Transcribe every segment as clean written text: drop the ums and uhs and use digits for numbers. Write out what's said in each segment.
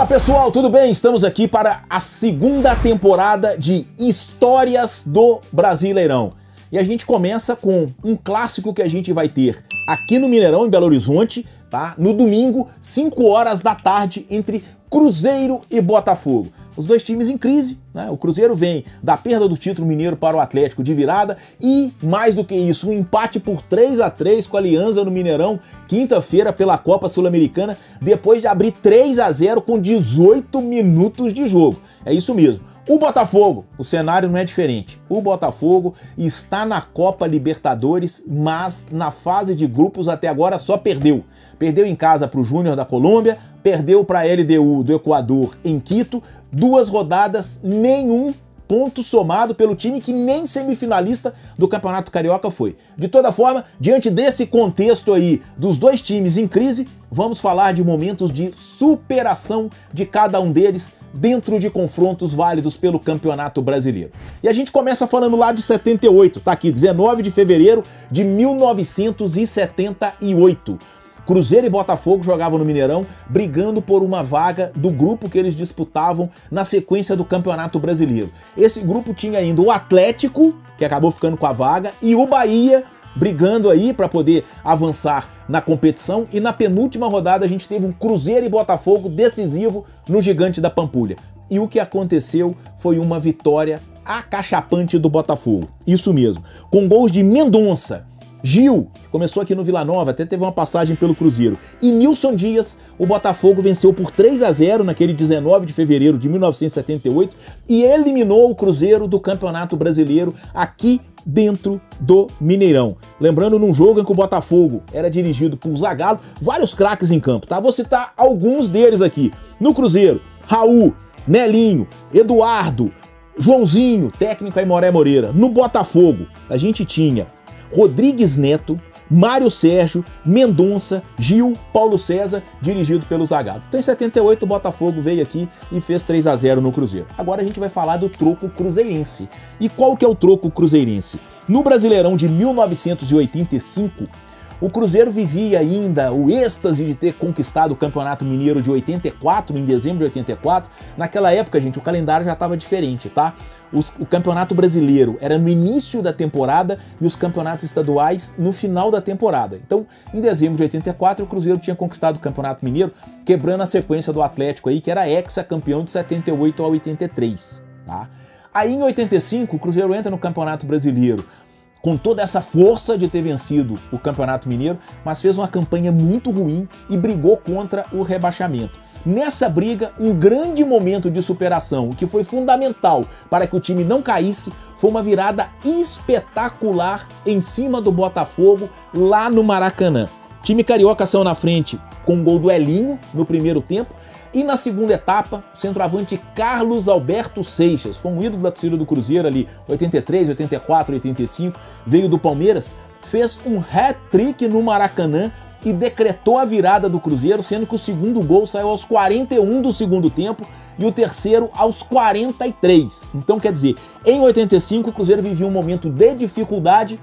Fala pessoal, tudo bem? Estamos aqui para a segunda temporada de Histórias do Brasileirão. E a gente começa com um clássico que a gente vai ter aqui no Mineirão, em Belo Horizonte, tá? No domingo, 5 horas da tarde, entre Cruzeiro e Botafogo. Os dois times em crise, né? O Cruzeiro vem da perda do título mineiro para o Atlético de virada e, mais do que isso, um empate por 3-3 com a Alianza no Mineirão, quinta-feira pela Copa Sul-Americana, depois de abrir 3-0 com 18 minutos de jogo. É isso mesmo. O Botafogo, o cenário não é diferente. O Botafogo está na Copa Libertadores, mas na fase de grupos até agora só perdeu. Perdeu em casa para o Júnior da Colômbia, perdeu para a LDU do Equador em Quito, 2 rodadas, nenhum ponto somado pelo time que nem semifinalista do Campeonato Carioca foi. De toda forma, diante desse contexto aí dos dois times em crise, vamos falar de momentos de superação de cada um deles dentro de confrontos válidos pelo Campeonato Brasileiro. E a gente começa falando lá de 78, tá aqui, 19 de fevereiro de 1978. Cruzeiro e Botafogo jogavam no Mineirão, brigando por uma vaga do grupo que eles disputavam na sequência do Campeonato Brasileiro. Esse grupo tinha ainda o Atlético, que acabou ficando com a vaga, e o Bahia, brigando aí para poder avançar na competição. E na penúltima rodada a gente teve um Cruzeiro e Botafogo decisivo no Gigante da Pampulha. E o que aconteceu foi uma vitória acachapante do Botafogo. Isso mesmo, com gols de Mendonça, Gil, que começou aqui no Vila Nova, até teve uma passagem pelo Cruzeiro, e Nilson Dias, o Botafogo venceu por 3-0 naquele 19 de fevereiro de 1978 e eliminou o Cruzeiro do Campeonato Brasileiro aqui dentro do Mineirão. Lembrando, num jogo em que o Botafogo era dirigido por Zagallo, vários craques em campo, tá? Vou citar alguns deles aqui. No Cruzeiro, Raul, Nelinho, Eduardo, Joãozinho, técnico Aimoré Moreira. No Botafogo, a gente tinha Rodrigues Neto, Mário Sérgio, Mendonça, Gil, Paulo César, dirigido pelo Zagallo. Então em 78 o Botafogo veio aqui e fez 3-0 no Cruzeiro. Agora a gente vai falar do troco cruzeirense. E qual que é o troco cruzeirense? No Brasileirão de 1985, o Cruzeiro vivia ainda o êxtase de ter conquistado o Campeonato Mineiro de 84, em dezembro de 84. Naquela época, gente, o calendário já estava diferente, tá? O Campeonato Brasileiro era no início da temporada e os campeonatos estaduais no final da temporada. Então, em dezembro de 84, o Cruzeiro tinha conquistado o Campeonato Mineiro, quebrando a sequência do Atlético aí, que era ex-campeão de 78 a 83, tá? Aí, em 85, o Cruzeiro entra no Campeonato Brasileiro com toda essa força de ter vencido o Campeonato Mineiro, mas fez uma campanha muito ruim e brigou contra o rebaixamento. Nessa briga, um grande momento de superação, o que foi fundamental para que o time não caísse, foi uma virada espetacular em cima do Botafogo, lá no Maracanã. O time carioca saiu na frente com um gol do Elinho no primeiro tempo, e na segunda etapa, o centroavante Carlos Alberto Seixas, foi um ídolo da torcida do Cruzeiro ali, 83, 84, 85, veio do Palmeiras, fez um hat-trick no Maracanã e decretou a virada do Cruzeiro, sendo que o segundo gol saiu aos 41 do segundo tempo e o terceiro aos 43. Então, quer dizer, em 85 o Cruzeiro vivia um momento de dificuldade,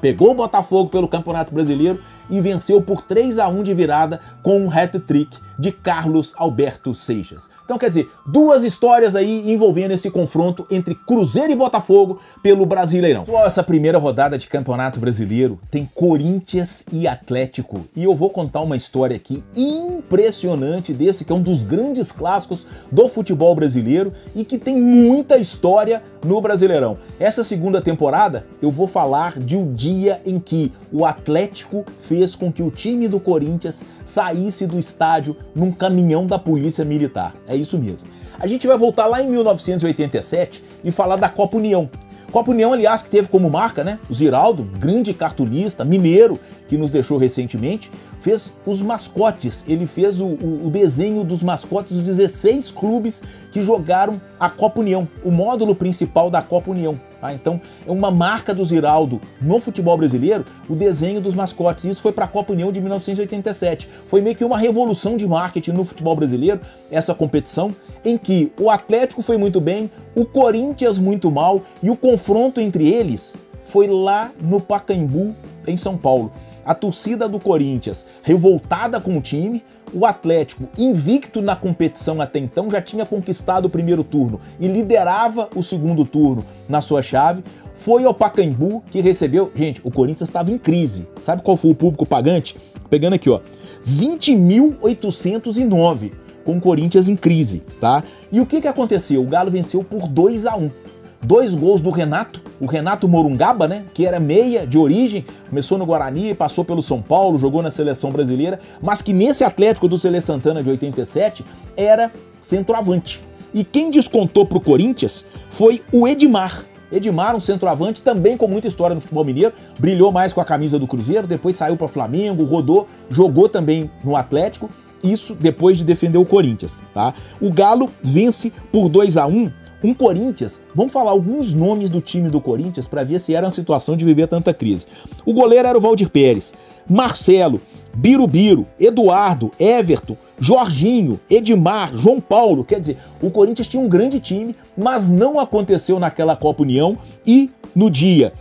pegou o Botafogo pelo Campeonato Brasileiro e venceu por 3-1 de virada com um hat-trick de Carlos Alberto Seixas. Então, quer dizer, duas histórias aí envolvendo esse confronto entre Cruzeiro e Botafogo pelo Brasileirão. Pessoal, essa primeira rodada de Campeonato Brasileiro tem Corinthians e Atlético. E eu vou contar uma história aqui impressionante desse, que é um dos grandes clássicos do futebol brasileiro e que tem muita história no Brasileirão. Essa segunda temporada, eu vou falar de um dia em que o Atlético fez com que o time do Corinthians saísse do estádio num caminhão da Polícia Militar. É isso mesmo. A gente vai voltar lá em 1987 e falar da Copa União. Copa União, aliás, que teve como marca, né, o Ziraldo, grande cartunista, mineiro, que nos deixou recentemente, fez os mascotes. Ele fez o desenho dos mascotes dos 16 clubes que jogaram a Copa União, o módulo principal da Copa União. Tá? Então, é uma marca do Ziraldo no futebol brasileiro, o desenho dos mascotes. Isso foi para a Copa União de 1987. Foi meio que uma revolução de marketing no futebol brasileiro, essa competição, em que o Atlético foi muito bem, o Corinthians muito mal, e o confronto entre eles foi lá no Pacaembu, em São Paulo. A torcida do Corinthians revoltada com o time, o Atlético invicto na competição até então, já tinha conquistado o primeiro turno e liderava o segundo turno na sua chave, foi ao Pacaembu que recebeu... Gente, o Corinthians estava em crise. Sabe qual foi o público pagante? Pegando aqui, ó, 20.809 com o Corinthians em crise, tá? E o que aconteceu? O Galo venceu por 2-1. 2 gols do Renato, o Renato Morungaba, né, que era meia de origem, começou no Guarani, passou pelo São Paulo, jogou na seleção brasileira, mas que nesse Atlético do Tele Santana de 87 era centroavante. E quem descontou pro Corinthians foi o Edmar. Edmar, um centroavante também com muita história no futebol mineiro, brilhou mais com a camisa do Cruzeiro, depois saiu para Flamengo, rodou, jogou também no Atlético, isso depois de defender o Corinthians, tá? O Galo vence por 2-1. Um Corinthians, vamos falar alguns nomes do time do Corinthians para ver se era uma situação de viver tanta crise. O goleiro era o Valdir Pérez, Marcelo, Birubiru, Eduardo, Everton, Jorginho, Edmar, João Paulo. Quer dizer, o Corinthians tinha um grande time, mas não aconteceu naquela Copa União e no dia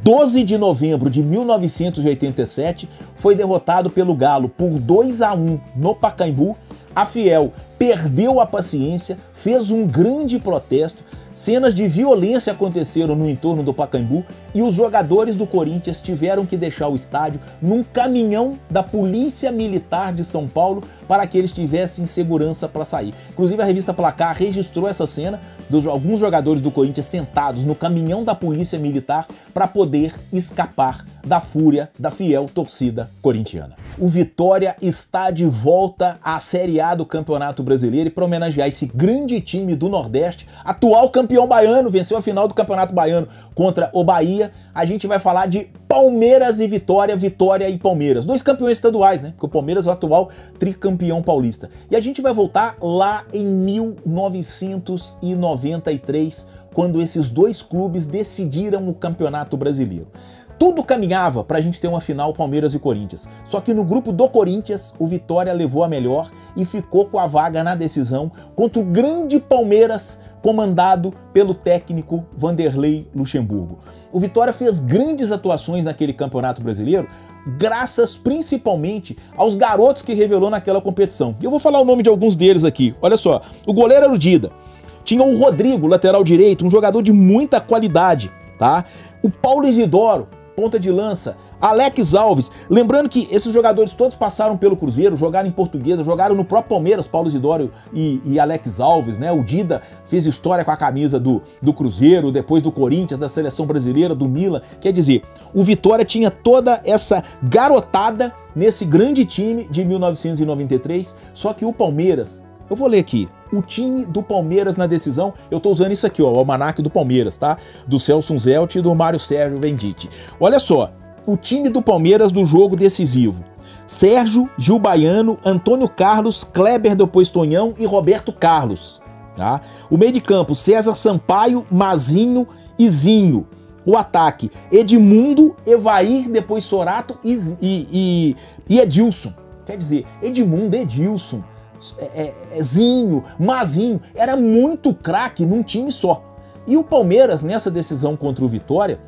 12 de novembro de 1987 foi derrotado pelo Galo por 2-1 no Pacaembu. A Fiel perdeu a paciência, fez um grande protesto, cenas de violência aconteceram no entorno do Pacaembu e os jogadores do Corinthians tiveram que deixar o estádio num caminhão da Polícia Militar de São Paulo para que eles tivessem segurança para sair. Inclusive a revista Placar registrou essa cena dos alguns jogadores do Corinthians sentados no caminhão da Polícia Militar para poder escapar da fúria da fiel torcida corintiana. O Vitória está de volta à Série A do Campeonato Brasileiro e para homenagear esse grande time do Nordeste, atual campeão baiano, venceu a final do Campeonato Baiano contra o Bahia, a gente vai falar de Palmeiras e Vitória, Vitória e Palmeiras. 2 campeões estaduais, né? Porque o Palmeiras é o atual tricampeão paulista. E a gente vai voltar lá em 1993, quando esses 2 clubes decidiram o Campeonato Brasileiro. Tudo caminhava para a gente ter uma final Palmeiras e Corinthians. Só que no grupo do Corinthians, o Vitória levou a melhor e ficou com a vaga na decisão contra o grande Palmeiras, comandado pelo técnico Vanderlei Luxemburgo. O Vitória fez grandes atuações naquele Campeonato Brasileiro, graças principalmente aos garotos que revelou naquela competição. E eu vou falar o nome de alguns deles aqui. Olha só, o goleiro era o Dida. Tinha o Rodrigo, lateral direito, um jogador de muita qualidade, tá? O Paulo Isidoro, ponta de lança, Alex Alves. Lembrando que esses jogadores todos passaram pelo Cruzeiro, jogaram em Portuguesa, jogaram no próprio Palmeiras, Paulo Isidoro e Alex Alves, né? O Dida fez história com a camisa do Cruzeiro, depois do Corinthians, da Seleção Brasileira, do Milan. Quer dizer, o Vitória tinha toda essa garotada nesse grande time de 1993, só que o Palmeiras, eu vou ler aqui, o time do Palmeiras na decisão, eu tô usando isso aqui, ó, o almanaque do Palmeiras, tá? Do Celso Zelt e do Mário Sérgio Venditti. Olha só, o time do Palmeiras do jogo decisivo: Sérgio, Gil Baiano, Antônio Carlos, Kleber depois Tonhão e Roberto Carlos, tá? O meio de campo: César Sampaio, Mazinho e Zinho. O ataque: Edmundo, Evair, depois Sorato e Edilson. Quer dizer, Edmundo, Edilson, Zinho, Mazinho, era muito craque num time só. E o Palmeiras, nessa decisão contra o Vitória,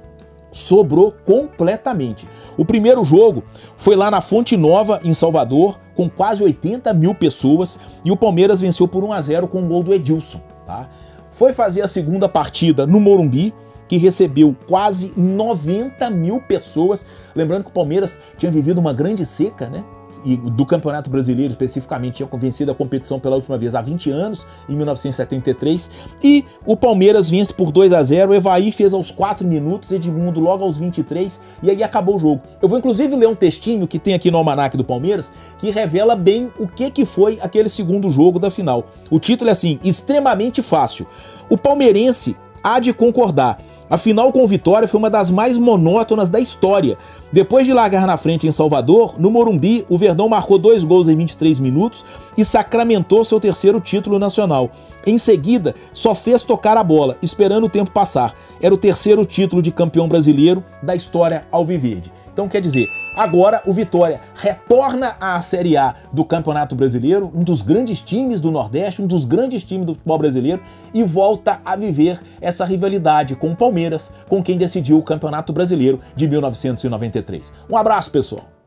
sobrou completamente. O primeiro jogo foi lá na Fonte Nova, em Salvador, com quase 80 mil pessoas, e o Palmeiras venceu por 1-0 com o gol do Edilson, tá? Foi fazer a segunda partida no Morumbi, que recebeu quase 90 mil pessoas. Lembrando que o Palmeiras tinha vivido uma grande seca, né? E do Campeonato Brasileiro especificamente, tinha vencido a competição pela última vez há 20 anos, em 1973, e o Palmeiras vence por 2-0, o Evair fez aos 4 minutos, Edmundo logo aos 23, e aí acabou o jogo. Eu vou inclusive ler um textinho que tem aqui no almanaque do Palmeiras, que revela bem o que foi aquele segundo jogo da final. O título é assim: extremamente fácil. O palmeirense há de concordar. A final com Vitória foi uma das mais monótonas da história. Depois de largar na frente em Salvador, no Morumbi, o Verdão marcou 2 gols em 23 minutos e sacramentou seu terceiro título nacional. Em seguida, só fez tocar a bola, esperando o tempo passar. Era o terceiro título de campeão brasileiro da história alviverde. Então quer dizer, agora o Vitória retorna à Série A do Campeonato Brasileiro, um dos grandes times do Nordeste, um dos grandes times do futebol brasileiro, e volta a viver essa rivalidade com o Palmeiras, Palmeiras, com quem decidiu o Campeonato Brasileiro de 1993. Um abraço, pessoal!